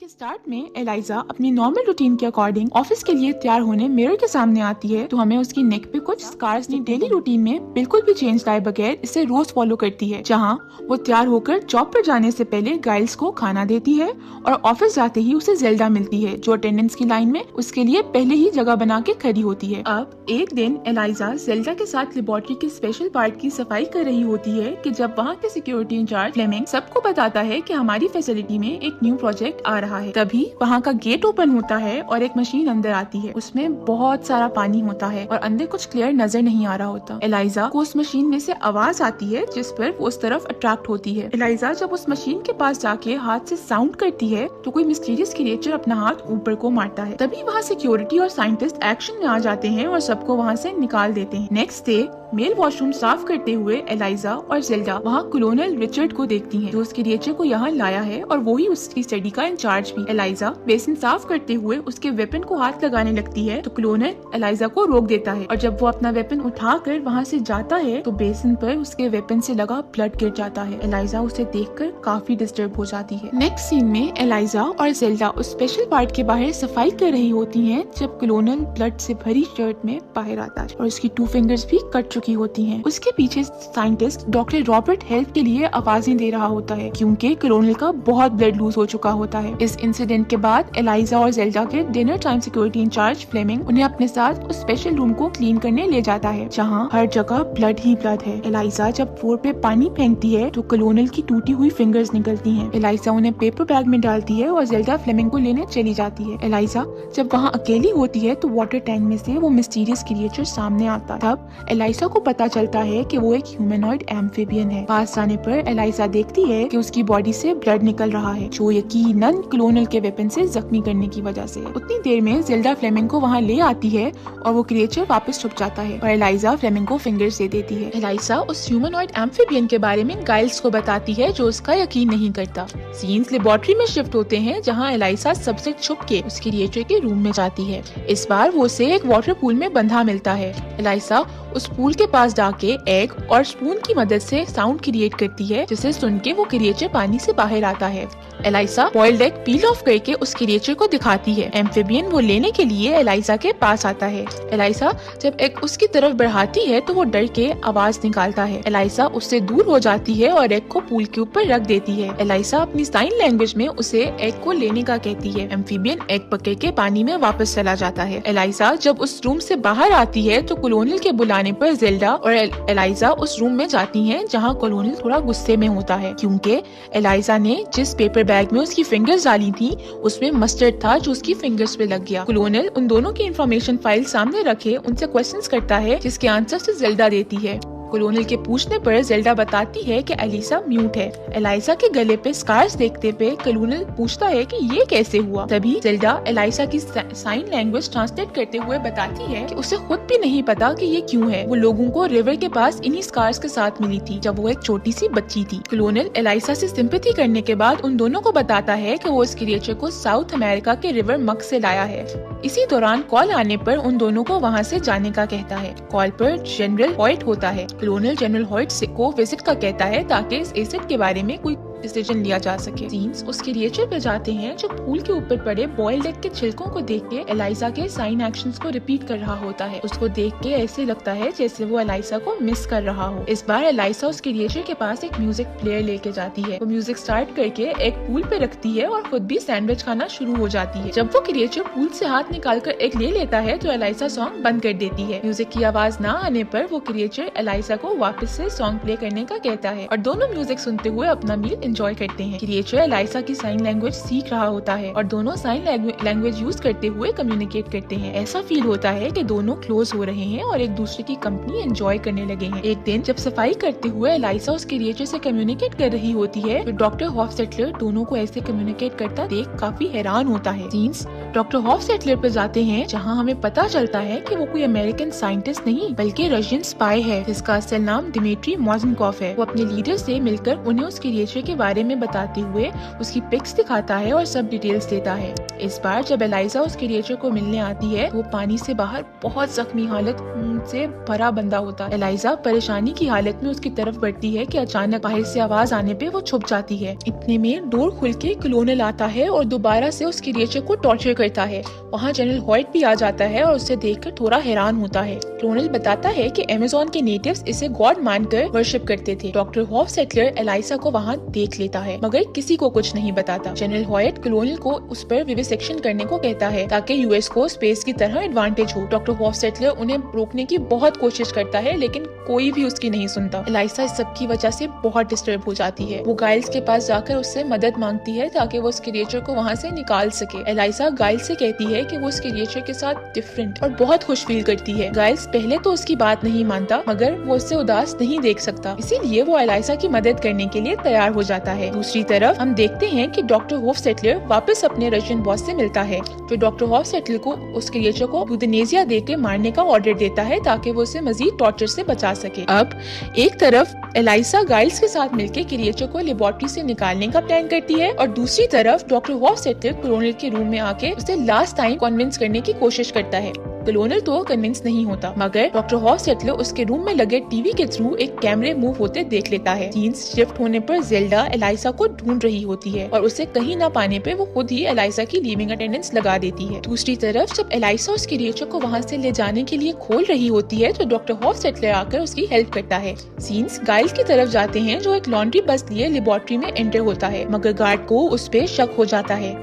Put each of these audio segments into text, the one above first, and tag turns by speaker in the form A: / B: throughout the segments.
A: के स्टार्ट में एलाइजा अपनी नॉर्मल रूटीन के अकॉर्डिंग ऑफिस के लिए तैयार होने मिरर के सामने आती है तो हमें उसकी नेक पे कुछ स्कार्स डेली रूटीन में बिल्कुल भी चेंज लाए बगैर इसे रोज फॉलो करती है, जहाँ वो तैयार होकर जॉब पर जाने से पहले गाइल्स को खाना देती है और ऑफिस जाते ही उसे जेल्डा मिलती है जो अटेंडेंस की लाइन में उसके लिए पहले ही जगह बना के खड़ी होती है। अब एक दिन एलाइजा जेल्डा के साथ लेबोरेटरी के स्पेशल पार्ट की सफाई कर रही होती है कि जब वहाँ के सिक्योरिटी इंचार्ज फ्लेमिंग सबको बताता है कि हमारी फैसिलिटी में एक न्यू प्रोजेक्ट आ रहा है। तभी वहाँ का गेट ओपन होता है और एक मशीन अंदर आती है। उसमें बहुत सारा पानी होता है और अंदर कुछ क्लियर नजर नहीं आ रहा होता। एलाइजा को उस मशीन में से आवाज आती है जिस पर वो उस तरफ अट्रैक्ट होती है। एलाइजा जब उस मशीन के पास जाके हाथ से साउंड करती है तो कोई मिस्टीरियस क्रिएचर अपना हाथ ऊपर को मारता है। तभी वहाँ सिक्योरिटी और साइंटिस्ट एक्शन में आ जाते हैं और सबको वहाँ से निकाल देते हैं। नेक्स्ट डे मेल वॉशरूम साफ करते हुए एलाइजा और जेल्डा वहाँ कॉलोनल रिचर्ड को देखती हैं, जो उस क्रिएचर को यहाँ लाया है और वो ही उसकी स्टडी का इंचार्ज भी। एलाइजा बेसिन साफ करते हुए उसके वेपन को हाथ लगाने लगती है तो कॉलोनल एलाइजा को रोक देता है और जब वो अपना वेपन उठाकर वहाँ से जाता है तो बेसिन पर उसके वेपन से लगा ब्लड गिर जाता है। एलाइजा उसे देखकर काफी डिस्टर्ब हो जाती है। नेक्स्ट सीन में एलाइजा और जेल्डा उस स्पेशल पार्ट के बाहर सफाई कर रही होती हैं जब कॉलोनल ब्लड से भरी शर्ट में बाहर आता है और उसकी 2 फिंगर्स भी कट चुकी होती हैं। उसके पीछे साइंटिस्ट डॉक्टर रॉबर्ट हेल्प के लिए आवाजें दे रहा होता है क्योंकि कॉलोनल का बहुत ब्लड लूज हो चुका होता है। इस इंसिडेंट के बाद एलाइजा और जेल्डा के dinner time security incharge Fleming उन्हें अपने साथ उस स्पेशल रूम को क्लीन करने ले जाता है जहाँ हर जगह ब्लड ही ब्लड है। एलाइजा जब फ्लोर पे पानी फेंकती है तो कॉलोनल की टूटी हुई फिंगर्स निकलती हैं। एलाइजा उन्हें पेपर बैग में डालती है और जेल्डा फ्लेमिंग को लेने चली जाती है। एलाइजा जब वहाँ अकेली होती है तो वाटर टैंक में से वो मिस्टीरियस क्रिएचर सामने आता है। तब एलाइजा को पता चलता है कि वो एक ह्यूमनॉइड एम्फिबियन है। पास जाने पर एलाइजा देखती है कि उसकी बॉडी से ब्लड निकल रहा है जो यकीनन कॉलोनल के वेपन से जख्मी करने की वजह से है। उतनी देर में जेल्डा फ्लेमिंग को वहाँ ले आती है और वो क्रिएचर वापस छुप जाता है और एलाइजा फ्लेमिंग को फिंगर्स दे देती है। एलाइजा उस ह्यूमनॉइड एम्फिबियन के बारे में गाइल्स को बताती है जो उसका यकीन नहीं करता। सीन्स लेबोरेटरी में शिफ्ट होते हैं जहाँ एलाइजा सबसे छुप के उस क्रिएचर के रूम में जाती है। इस बार वो उसे एक वाटर पूल में बंधा मिलता है। एलाइजा उस पूल के पास जाके एग और स्पून की मदद से साउंड क्रिएट करती है जिसे सुन के वो क्रिएचर पानी से बाहर आता है। Eliza boiled egg peel off करके उस क्रिएचर को दिखाती है। एम्फिबियन वो लेने के लिए एलाइजा के पास आता है। एलाइजा जब एग उसकी तरफ बढ़ाती है तो वो डर के आवाज निकालता है। एलाइजा उससे दूर हो जाती है और एग को पूल के ऊपर रख देती है। एलाइजा अपनी साइन लैंग्वेज में उसे एग को लेने का कहती है। एम्फिबियन एग पकड़ के पानी में वापस चला जाता है। एलाइजा जब उस रूम से बाहर आती है तो कॉलोनल के बुलाने पर जेल्डा और एलाइजा उस रूम में जाती हैं जहां कॉलोनल थोड़ा गुस्से में होता है क्योंकि एलाइजा ने जिस पेपर बैग में उसकी फिंगर्स डाली थी उसमें मस्टर्ड था जो उसकी फिंगर्स पे लग गया। कॉलोनल उन दोनों की इंफॉर्मेशन फाइल सामने रखे उनसे क्वेश्चंस करता है जिसके आंसर से जेल्डा देती है। कॉलोनल के पूछने पर जेल्डा बताती है कि एलिसा म्यूट है। एलाइजा के गले पे स्कार्स देखते पे कॉलोनल पूछता है कि ये कैसे हुआ। तभी जेल्डा एलाइजा की साइन लैंग्वेज ट्रांसलेट करते हुए बताती है कि उसे खुद भी नहीं पता कि ये क्यों है। वो लोगों को रिवर के पास इन्हीं स्कार्स के साथ मिली थी जब वो एक छोटी सी बच्ची थी। कॉलोनल एलाइजा से सिंपैथी करने के बाद उन दोनों को बताता है कि वो इस क्रिएचर को साउथ अमेरिका के रिवर मग से लाया है। इसी दौरान कॉल आने पर उन दोनों को वहाँ से जाने का कहता है। कॉल पर जनरल हॉइट होता है। कॉलोनल जनरल हॉइट को विजिट का कहता है ताकि इस एसिड के बारे में कोई डिसीजन लिया जा सके। सीन्स उस क्रिएचर पे जाते हैं जो पूल के ऊपर पड़े बॉइल्ड एग के छिलकों को देख के एलाइजा के साइन एक्शंस को रिपीट कर रहा होता है। उसको देख के ऐसे लगता है जैसे वो एलाइजा को मिस कर रहा हो। इस बार एलाइजा उस क्रिएचर के पास एक म्यूजिक प्लेयर लेके जाती है। वो म्यूजिक स्टार्ट करके एक पूल पे रखती है और खुद भी सैंडविच खाना शुरू हो जाती है। जब वो क्रिएचर पूल से हाथ निकाल कर एक ले लेता है तो एलाइजा सॉन्ग बंद कर देती है। म्यूजिक की आवाज ना आने पर वो क्रिएचर एलाइजा को वापस से सॉन्ग प्ले करने का कहता है और दोनों म्यूजिक सुनते हुए अपना मील एंजॉय करते हैं। क्रिएचर एलाइजा की साइन लैंग्वेज सीख रहा होता है और दोनों साइन लैंग्वेज यूज करते हुए कम्युनिकेट करते हैं। ऐसा फील होता है कि दोनों क्लोज हो रहे हैं और एक दूसरे की कंपनी एंजॉय करने लगे हैं। एक दिन जब सफाई करते हुए एलाइजा उस क्रिएचर से कम्युनिकेट कर रही होती है तो डॉक्टर हॉफसेटलर दोनों को ऐसे कम्युनिकेट करता देख काफी हैरान होता है। सीन्स डॉक्टर हॉफसेटलर पे जाते हैं जहाँ हमें पता चलता है कि वो कोई अमेरिकन साइंटिस्ट नहीं बल्कि रशियन स्पाई है जिसका असल नाम दिमित्री मोजनकॉफ है। वो अपने लीडर से मिलकर उन्हें उस क्रिएचर के बारे में बताते हुए उसकी पिक्स दिखाता है और सब डिटेल्स देता है। इस बार जब एलाइजा उस क्रिएचर को मिलने आती है वो पानी से बाहर बहुत जख्मी हालत खून से भरा बंधा होता है। एलाइजा परेशानी की हालत में उसकी तरफ बढ़ती है कि अचानक बाहर से आवाज आने पे वो छुप जाती है। इतने में डोर खुल के कलोनल आता है और दोबारा से उस क्रिएचर को टॉर्चर करता है। वहाँ जनरल हॉयट भी आ जाता है और उसे देखकर थोड़ा हैरान होता है। कलोनल बताता है कि अमेज़न के नेटिव्स इसे गॉड मानकर वर्शिप करते थे। डॉक्टर हॉफसेटलर एलाइसा को वहाँ देख लेता है मगर किसी को कुछ नहीं बताता। जनरल हॉयट कलोनल को उस पर विविसेक्शन करने को कहता है ताकि यूएस को स्पेस की तरह एडवांटेज हो। डॉक्टर हॉफसेटलर उन्हें रोकने की बहुत कोशिश करता है लेकिन कोई भी उसकी नहीं सुनता। एलाइसा इस सब की वजह से बहुत डिस्टर्ब हो जाती है। वो गाइल्स के पास जाकर उससे मदद मांगती है ताकि वो उस क्रिएचर को वहाँ से निकाल सके। एलाइसा गाइल्स से कहती है कि वो उस क्रिएचर के साथ डिफरेंट और बहुत खुश फील करती है। गाइल्स पहले तो उसकी बात नहीं मानता मगर वो उससे उदास नहीं देख सकता, इसीलिए वो एलाइसा की मदद करने के लिए तैयार हो जाता है। दूसरी तरफ हम देखते हैं कि डॉक्टर हॉफसेटलर वापस अपने रशियन बॉस से मिलता है जो डॉक्टर हॉफसेटलर को उस क्रिएचर को यूथेनेसिया देकर मारने का ऑर्डर देता है ताकि वो उसे मजीद टॉर्चर से बचा सके। अब एक तरफ एलाइसा गाइल्स के साथ मिलकर क्रिएचर को लेबोरेटरी से निकालने का प्लान करती है और दूसरी तरफ डॉक्टर हॉफसेटलर कलोनल के रूम में आके उसे लास्ट टाइम कन्विंस करने की कोशिश करता है। कलोनल तो कन्विंस नहीं होता मगर डॉक्टर हॉफसेटलर उसके रूम में लगे टीवी के थ्रू एक कैमरे मूव होते देख लेता है। सीन्स शिफ्ट होने पर जेल्डा एलाइसा को ढूंढ रही होती है और उसे कहीं ना पाने पे वो खुद ही एलाइसा की लीविंग अटेंडेंस लगा देती है। दूसरी तरफ जब एलाइसा उस क्रिएचर को वहाँ से ले जाने के लिए खोल रही होती है तो डॉक्टर हॉफसेटलर आकर उसकी हेल्प करता है। सीन्स गाइल्स की तरफ जाते हैं जो एक लॉन्ड्री बस लिए लेबोरेटरी में एंटर होता है मगर गार्ड को उस पे शक हो जाता है।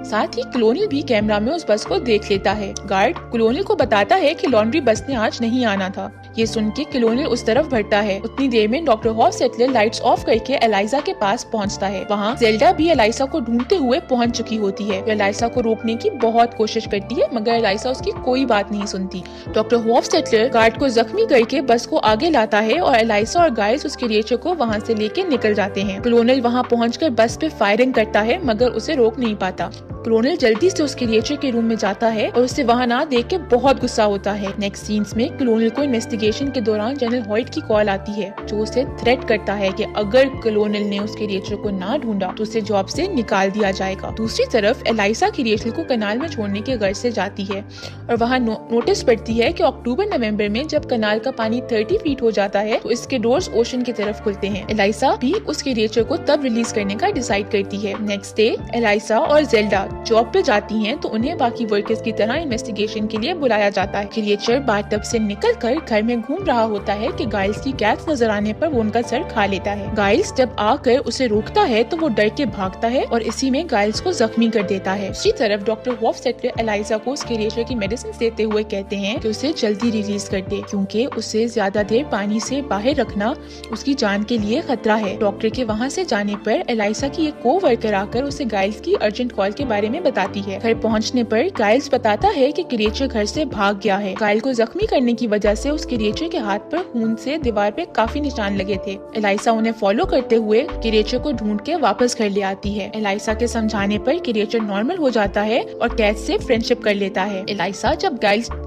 A: साथ ही कलोनल भी कैमरा में उस बस को देख लेता है। गार्ड कलोनल को बताता है कि लॉन्ड्री बस ने आज नहीं आना था। ये सुन के कलोनल उस तरफ बढ़ता है। उतनी देर में डॉक्टर हॉफसेटलर लाइट्स ऑफ करके एलाइजा के पास पहुंचता है। वहाँ जेल्डा भी एलाइसा को ढूंढते हुए पहुंच चुकी होती है। वो एलाइसा को रोकने की बहुत कोशिश करती है मगर एलाइसा उसकी कोई बात नहीं सुनती। डॉक्टर हॉफसेटलर गार्ड को जख्मी करके बस को आगे लाता है और एलाइसा और गाइल्स उस क्रिएचर को वहाँ से लेके निकल जाते हैं। कलोनल वहाँ पहुँचकर बस पे फायरिंग करता है मगर उसे रोक नहीं पाता। कलोनल जल्दी से उस क्रिएचर के रूम में जाता है और उसे वहाँ ना देख के बहुत गुस्सा होता है। नेक्स्ट सीन्स में कलोनल को इन्वेस्टिगेशन के दौरान जनरल हॉयट की कॉल आती है जो उसे थ्रेट करता है कि अगर कलोनल ने उस क्रिएचर को ना ढूंढा तो उसे जॉब से निकाल दिया जाएगा। दूसरी तरफ एलाइसा क्रिएचर को कनाल में छोड़ने के गर्ज से जाती है और वहाँ नोटिस पड़ती है कि अक्टूबर नवंबर में जब कनाल का पानी 30 फीट हो जाता है तो इसके डोर्स ओशन की तरफ खुलते हैं। एलाइसा भी उस क्रिएचर को तब रिलीज करने का डिसाइड करती है। नेक्स्ट डे एलाइसा और जेल्डा जॉब पे जाती हैं तो उन्हें बाकी वर्कर्स की तरह इन्वेस्टिगेशन के लिए बुलाया जाता है। क्रिएचर बाथटब से निकलकर घर में घूम रहा होता है कि गाइल्स की कैट्स नजर आने पर वो उनका सर खा लेता है। गाइल्स जब आकर उसे रोकता है तो वो डर के भागता है और इसी में गाइल्स को जख्मी कर देता है। दूसरी तरफ डॉक्टर हॉफसेटलर एलाइजा को उस क्रिएचर की मेडिसिन देते हुए कहते हैं कि उसे जल्दी रिलीज कर दे क्योंकि उसे ज्यादा देर पानी से बाहर रखना उसकी जान के लिए खतरा है। डॉक्टर के वहाँ से जाने पर एलाइजा की एक को वर्कर आकर उसे गाइल्स की अर्जेंट कॉल के बारे में बताती है। घर पहुंचने पर गाइल्स बताता है कि क्रिएचर घर से भाग गया है। गाइल को जख्मी करने की वजह से उस क्रिएचर के हाथ पर खून से दीवार पे काफी निशान लगे थे। एलाइसा उन्हें फॉलो करते हुए क्रिएचर को ढूंढ के वापस घर ले आती है। एलाइसा के समझाने पर क्रिएचर नॉर्मल हो जाता है और कैट से फ्रेंडशिप कर लेता है। एलाइसा जब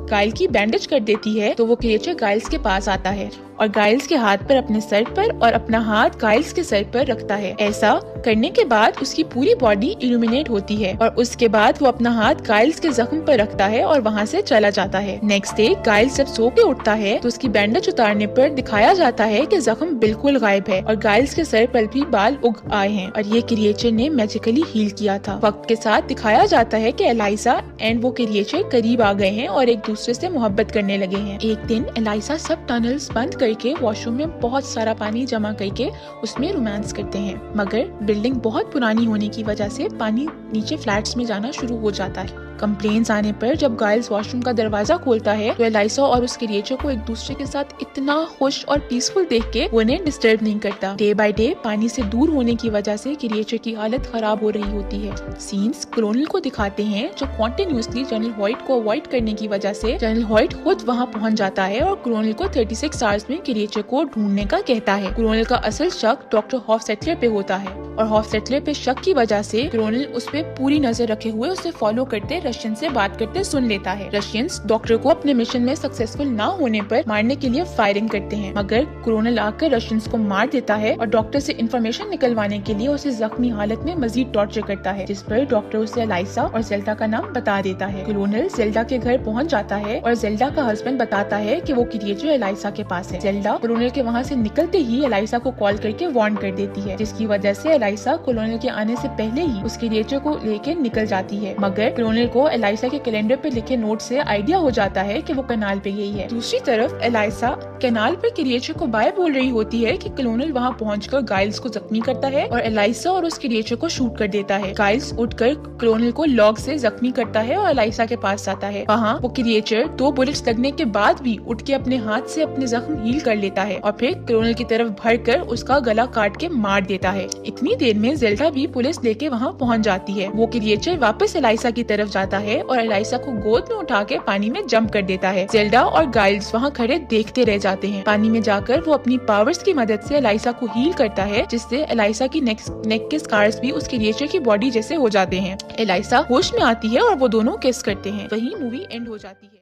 A: गाइल की बैंडेज कर देती है तो वो क्रिएचर गाइल्स के पास आता है और गाइल्स के हाथ पर अपने सर पर और अपना हाथ गाइल्स के सर पर रखता है। ऐसा करने के बाद उसकी पूरी बॉडी इल्यूमिनेट होती है और उसके बाद वो अपना हाथ गाइल्स के जख्म पर रखता है और वहाँ से चला जाता है। नेक्स्ट डे गाइल्स जब सो के उठता है तो उसकी बैंडेज उतारने पर दिखाया जाता है कि जख्म बिल्कुल गायब है और गाइल्स के सर पर भी बाल उग आए हैं और ये क्रिएचर ने मैजिकली हील किया था। वक्त के साथ दिखाया जाता है कि एलाइसा एंड वो क्रिएचर करीब आ गए हैं और एक दूसरे से मोहब्बत करने लगे हैं। एक दिन एलाइसा सब टनल्स बंद करके वॉशरूम में बहुत सारा पानी जमा करके उसमें रोमांस करते हैं मगर बिल्डिंग बहुत पुरानी होने की वजह से पानी नीचे फ्लैट्स में जाना शुरू हो जाता है। कंप्लेंट्स आने पर जब गाइल्स वॉशरूम का दरवाजा खोलता है तो एलाइसा और उस क्रिएचर को एक दूसरे के साथ इतना खुश और पीसफुल देख के वो उन्हें डिस्टर्ब नहीं करता। डे बाय डे पानी से दूर होने की वजह से क्रिएचर की हालत खराब हो रही होती है। सीन्स कलोनल को दिखाते हैं जो कॉन्टिन्यूसली जनरल हॉयट को अवॉइड करने की वजह से जनरल हॉयट खुद वहाँ पहुँच जाता है और कलोनल को 36 आवर्स में क्रिएचर को ढूंढने का कहता है। कलोनल का असल शक डॉक्टर हॉफसेटलर पे होता है और हॉफसेटलर पे शक की वजह से कलोनल उस पे पूरी नजर रखे हुए उसे फॉलो करते रशियन से बात करते सुन लेता है। रशियंस डॉक्टर को अपने मिशन में सक्सेसफुल ना होने पर मारने के लिए फायरिंग करते हैं, मगर कोलोनल आकर रशियंस को मार देता है और डॉक्टर से इंफॉर्मेशन निकलवाने के लिए उसे जख्मी हालत में मजीद टॉर्चर करता है, जिस पर डॉक्टर उसे एलाइसा और जेल्डा का नाम बता देता है। कोलोनल जेल्डा के घर पहुंच जाता है और जेल्डा का हस्बैंड बताता है कि वो क्रिएचर एलाइसा के पास है। जेल्डा कोलोनल के वहाँ से निकलते ही एलाइसा को कॉल करके वार्न कर देती है, जिसकी वजह से एलाइसा कोलोनल के आने से पहले ही उस क्रिएचर को लेकर निकल जाती है, मगर कोलोनल को एलाइसा के कैलेंडर पे लिखे नोट से आइडिया हो जाता है कि वो कनाल पे यही है। दूसरी तरफ एलाइसा कनाल पर क्रिएचर को बाय बोल रही होती है कि कोलोनल वहाँ पहुंचकर गाइल्स को जख्मी करता है और एलाइसा और उस क्रिएचर को शूट कर देता है। गाइल्स उठकर कोलोनल को लॉग से जख्मी करता है और एलाइसा के पास आता है। वहाँ वो क्रिएचर 2 बुलेट्स लगने के बाद भी उठ के अपने हाथ से अपने जख्म हील कर लेता है और फिर कोलोनल की तरफ भरकर उसका गला काट के मार देता है। इतनी देर में जेल्डा भी पुलिस लेके वहाँ पहुँच जाती है। वो क्रिएचर वापस एलाइसा की तरफ जाता है और एलाइसा को गोद में उठा के पानी में जंप कर देता है। जेल्डा और गाइल्स वहाँ खड़े देखते रह जाते हैं। पानी में जाकर वो अपनी पावर्स की मदद से एलाइसा को हील करता है, जिससे एलाइसा की नेक के स्कार्स भी उस क्रिएचर की बॉडी जैसे हो जाते हैं। एलाइसा होश में आती है और वो दोनों किस करते हैं। वही मूवी एंड हो जाती है।